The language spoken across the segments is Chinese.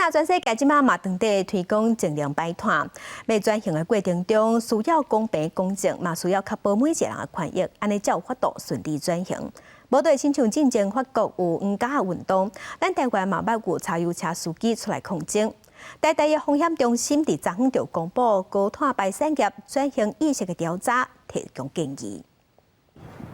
那全世界即马嘛当地推广净零摆摊，要转型的过程中需要公平公正，嘛需要确保每一个人的权益，安尼才有法度顺利转型。无对亲像进前法国有黄家的运动，咱台湾嘛捌有柴油车司机出来抗争。台大的风险中心伫昨昏就公布高碳排产业转型意识的调查，提供建议。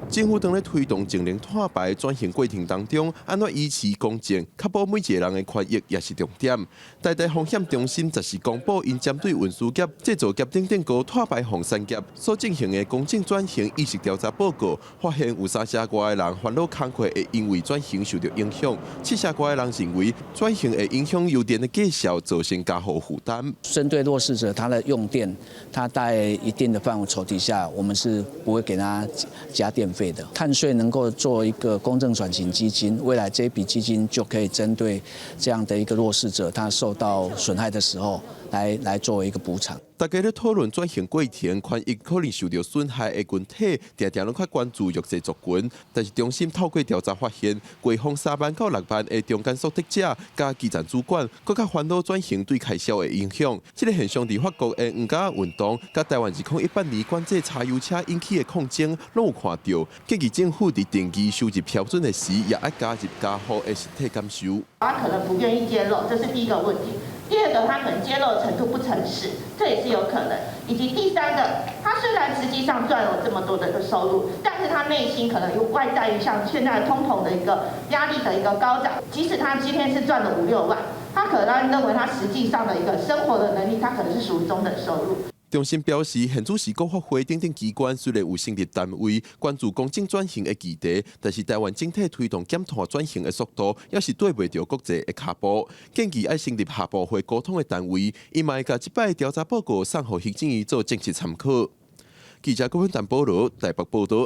政府正在推动净零碳排转型过程当中，安怎依持公正，确保每一个人的权益也是重点。台大风险中心则是公布，因针对运输业、制造业等高碳排放产业所进行的公正转型意识调查报告，发现有3成外的人烦恼工课会因为转型受到影响，7成外的人认为转型会影响油电的计效，造成家户负担。针对弱势者，他的用电，他在一定的范围筹底下，我们是不会给他加电费的。碳税能够做一个公正转型基金，未来这一笔基金就可以针对这样的一个弱势者，他受到损害的时候，来作为一个补偿。 大家咧讨论转型过程，权益可能受到损害的群体，常常拢较关注弱势族群。但是中心透过调查发现，过往3万到6万的中间所得者加基层主管，更较烦恼转型对开销的影响。这个现象伫法国的黄家运动，甲台湾2018年管制柴油车引起的抗争，拢有看到。建议政府伫定期收入标准的时，也要加入家户的实体感受。他可能不愿意揭露，这是第一个问题。 第二个，他可能揭露的程度不诚实，这也是有可能。以及第三个，他虽然实际上赚了这么多的一个收入，但是他内心可能又外在于像现在通膨的一个压力的一个高涨。即使他今天是赚了5、6万，他可能认为他实际上的一个生活的能力，他可能是属于中等收入。 中心表示，现主持国发会等机关虽然有成立单位关注公正转型的议题，但是台湾整体推动减碳转型的速度，也是对袂到国际的脚步。建议要成立下部会沟通的单位，伊嘛会甲这摆调查报告送予行政院做正式参考。记者郭文淡报道，台北报道。